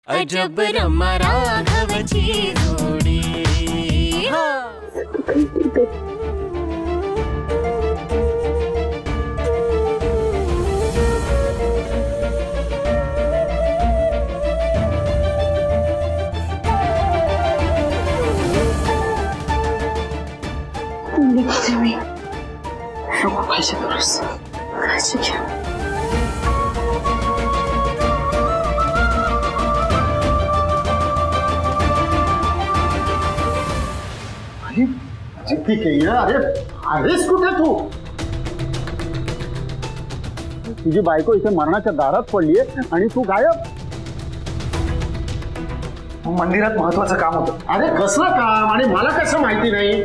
अजब रमा राघवची जोडी। नको काळजी करूस, काळजी घ्या। अरेस कुठे तू? तुझी बायको इथे मरणाच्या दारात पडलीये आणि तू गायब। मंदिरात महत्वाचं काम होतं। अरे कसलं काम आणि मला कसं माहिती नाही?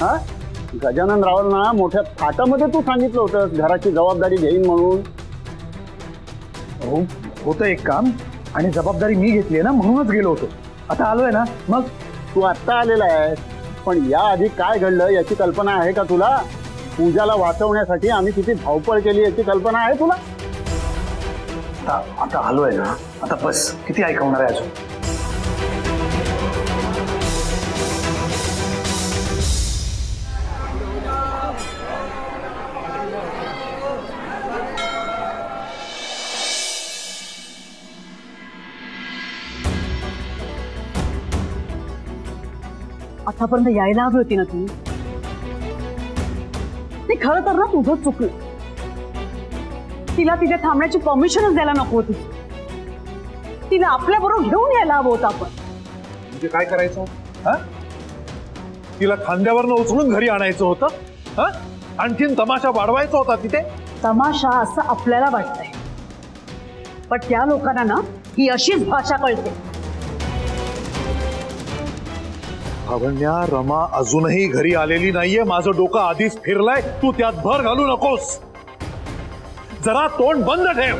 हा गजानन रावलना मोठ्या थाटामध्ये तू सांगितलं होतं घराची जबाबदारी घेईन म्हणून। हो होतं एक काम आणि जबाबदारी मी घेतली ना म्हणूनच गेलो होतो। आता आलोय ना। मग तू आत्ता आलेला आहेस पण या आधी काय घडलं याची कल्पना आहे का तुला? पूजाला वाचवण्यासाठी आम्ही किती धावपळ केली याची कल्पना आहे तुला? आता आलोय ना, आता बस किती ऐकवणार आहे अजून? आतापर्यंत यायला हवी होती ना तू। ते खरं तर ना तुझं चुकलं। तिला तिथे थांबण्याची परमिशनच द्यायला नको होती। तिला आपल्याबरोबर घेऊन यायला हवं होतं आपण। म्हणजे काय करायचं? तिला खांद्यावरनं उचलून घरी आणायचं होतं? आणखीन तमाशा वाढवायचा होता तिथे? तमाशा असं आपल्याला वाटतंय पण त्या लोकांना ना ही अशीच भाषा कळते। लावण्या, रमा अजूनही घरी आलेली नाहीये। माझं डोकं आधीच फिरलंय, तू त्यात भर घालू नकोस। जरा तोंड बंद ठेव।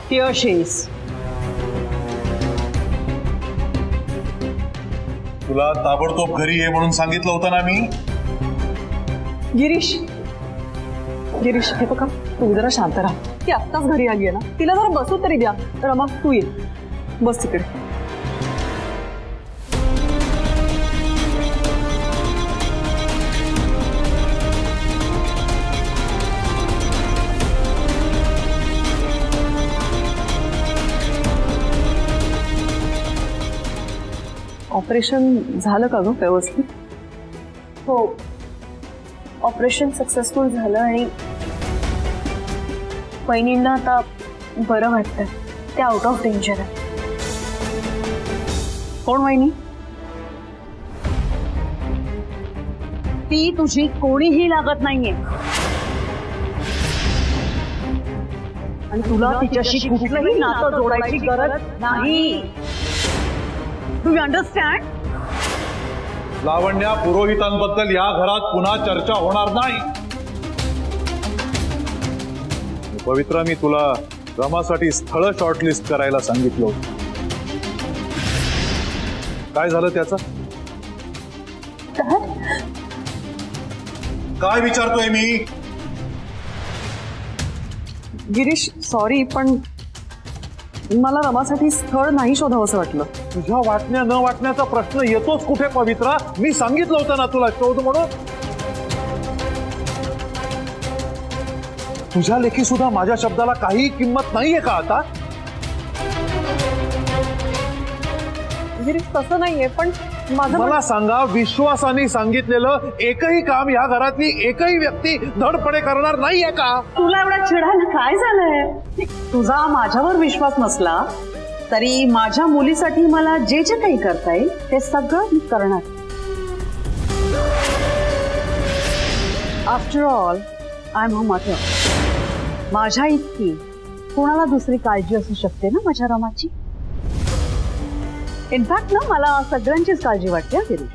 ती अशीच। तुला ताबडतोब घरी ये म्हणून सांगितलं होतं ना मी। गिरीश गिरीश हे बघा, तू जरा शांत राहा। ती आत्ताच घरी आली आहे ना, तिला जरा बसू तरी द्या। रमा तू ये, बस तिकडे। ऑपरेशन झालं का ग व्यवस्थित? हो, ऑपरेशन सक्सेसफुल झालं आणि वहिनींना आता बरं वाटतं। ते आउट ऑफ डेंजर आहे। कोण वहिनी? ती तुझी कोणीही लागत नाहीये आणि तुला तिच्याशी कुठलंही नातं जोडायची गरज नाही। Do you understand? लावण्या, पुरोहितांबद्दल या घरात पुन्हा चर्चा होणार नाही। पवित्रा, मी तुला रमासाठी स्थळ शॉर्टलिस्ट करायला सांगितलं होतं। काय झालं त्याचं? काय विचारतोय मी? गिरीश सॉरी, पण मला रमासाठी स्थळ नाही शोधावं असं वाटलं। तुझ्या वाटण्या न वाटण्याचा प्रश्न येतोच कुठे पवित्रा? मी सांगितलं होतं ना तुला शोध म्हणून। तुझ्या लेखी सुद्धा माझ्या शब्दाला काही किंमत नाहीये का आता? गिरीश तसं नाहीये, पण मला सांगा, विश्वासाने सांगितलेलं एकही काम या घरातली एकही व्यक्ती धडपडे करणार नाहीये का? तुला एवढा चिडायला काय झालंय? तुझा माझ्यावर विश्वास नसला तरी माझ्या मुलीसाठी मला जे जे काही करता येईल ते सगळं मी करणार। After all I am a mother. माझ्या इतकी कोणाला दुसरी काळजी असू शकते ना माझ्या रमाची? इनफॅक्ट ना मला सगळ्यांचीच काळजी वाटते गिरीश।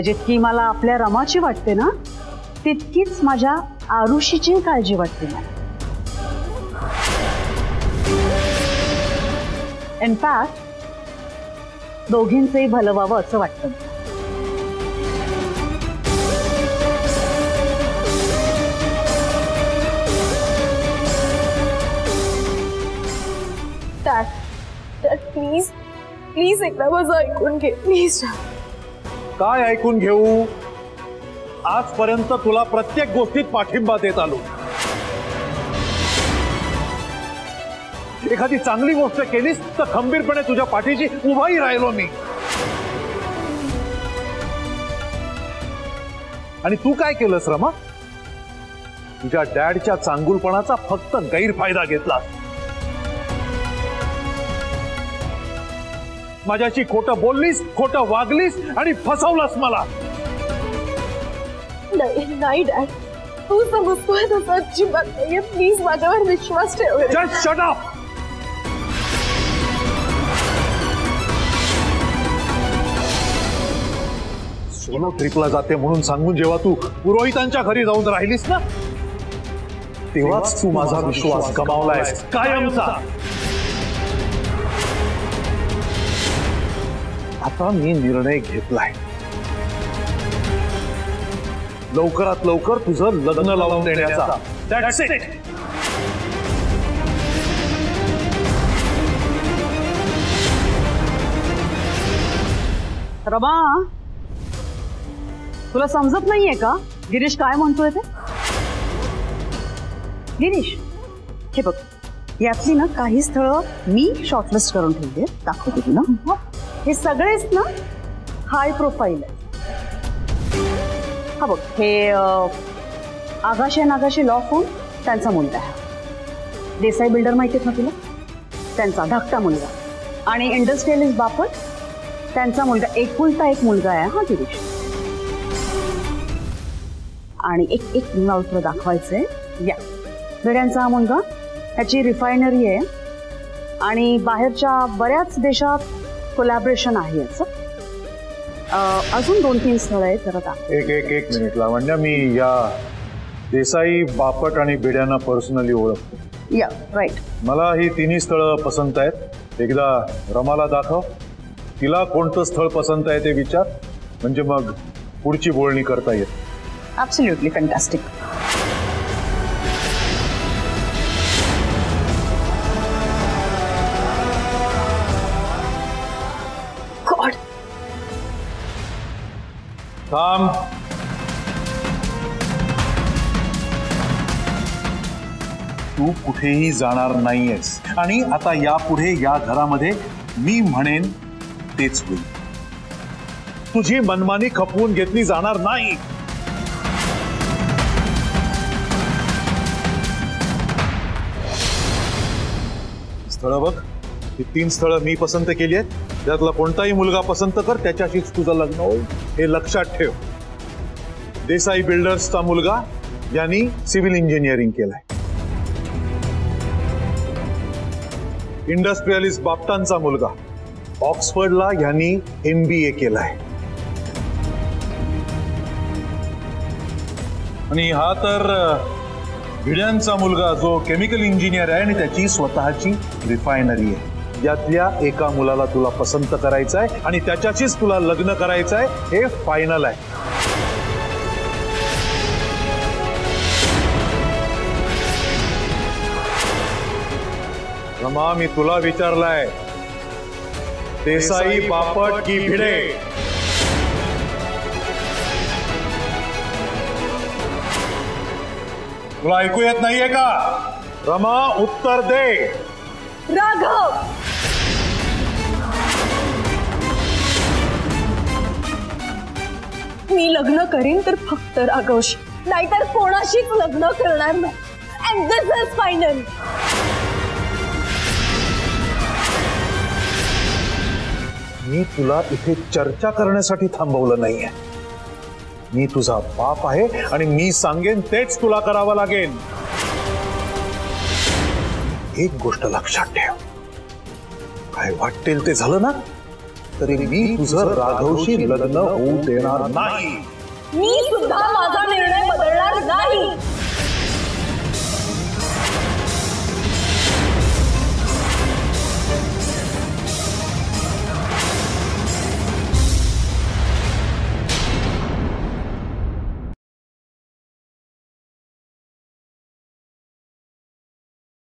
जितकी मला आपल्या रमाची वाटते ना तितकीच माझ्या आरुषीची काळजी वाटते मला। इनफॅक्ट दोघींचंही भलं व्हावं असं वाटतं। प्लीज एकदा माझं ऐकून घे प्लीज. काय ऐकून घेऊ? आजपर्यंत तुला प्रत्येक गोष्टीत पाठिंबा देत आलो. एखादी चांगली गोष्ट केलीस तर खंबीरपणे तुझ्या पाठीशी उभाही राहिलो मी. आणि तू काय केलंस रमा? तुझ्या डॅडच्या चांगुलपणाचा फक्त गैरफायदा घेतला. माझ्याशी खोटं बोललीस, खोटं वागलीस आणि फसवलंस मला. नाही डॅड, तू समजतोय तसं अजिबात नाहीये. प्लीज माझ्यावर विश्वास ठेव. Just shut up. सोलो ट्रिपला जाते म्हणून सांगून जेव्हा तू पुरोहितांच्या घरी जाऊन राहिलीस ना, तेव्हाच तू माझा विश्वास गमावलायस कायमचा. आता मी निर्णय घेतलाय. लवकरात लवकर तुझं लग्न लावून देण्याचा. That's it. रमा, तुला समजत नाहीये का गिरीश काय म्हणतोय ते? गिरीश, हे बघ, यातली ना काही स्थळं मी शॉर्टलिस्ट करून ठेवली, दाखवते तुला. हे सगळेच ना हाय प्रोफाईल आहे. हा बघ, हे आगाशे नागाशे लॉ फर्म, त्यांचा मुलगा आहे. देसाई बिल्डर माहिती आहेत ना तुला, त्यांचा धाकटा मुलगा. आणि इंडस्ट्रियलिस्ट बापट, त्यांचा मुलगा. एकुलता एक मुलगा आहे हा गिरीश. आणि एक मला तुला दाखवायचंय. या भिड्यांचा हा मुलगा, त्याची रिफायनरी आहे आणि बाहेरच्या बऱ्याच देशात कोलॅबरेशन आहे याचं. अजून 2-3 स्थळ आहेत, जरा दाखव. एक मिनिट लावण्या, मी या देसाई बापट आणि भिड्यांना पर्सनली ओळखतो. या राईट. मला ही तिन्ही स्थळं पसंत आहेत. एकदा रमाला दाखव. तिला कोणतं स्थळ पसंत आहे ते विचार, म्हणजे मग पुढची बोलणी करता येईल. Absolutely fantastic. गॉड. थांब. तू कुठेही जाणार नाहीयेस आणि आता यापुढे या घरामध्ये मी म्हणेन तेच होईल. तुझी मनमानी खपवून घेतली जाणार नाही. स्थळं बघ, ही 3 स्थळं मी पसंत केली आहेत. त्यातला कोणताही मुलगा पसंत कर, त्याच्याशीच तुझं लग्न होईल, हे लक्षात ठेव. देसाई बिल्डर्सचा मुलगा यांनी सिव्हिल इंजिनिअरिंग केलंय. इंडस्ट्रियलिस्ट बापटांचा मुलगा ऑक्सफर्डला यांनी MBA केलाय. आणि हा तर भिड्यांचा मुलगा जो केमिकल इंजिनियर आहे आणि त्याची स्वतःची रिफायनरी आहे. यातल्या एका मुलाला तुला पसंत करायचं आहे आणि त्याच्याशीच तुला लग्न करायचं आहे, हे फायनल आहे. रमा, मी तुला विचारलाय, देसाई बापट की भिडे? तुला ऐकू येत नाहीये का? रमा, उत्तर दे. राघव, मी लग्न करीन तर फक्त राघवशी, नाहीतर कोणाशीच लग्न करणार नाही. And this is final. मी तुला इथे चर्चा करण्यासाठी थांबवलं नाहीये. मी तुझा बाप आहे आणि मी सांगेन तेच तुला करावं लागेल. एक गोष्ट लक्षात ठेव, काय वाटेल ते झालं ना तरी मी तुझं राघवशी लग्न होऊ देणार नाही. मी सुद्धा माझा निर्णय बदलणार नाही.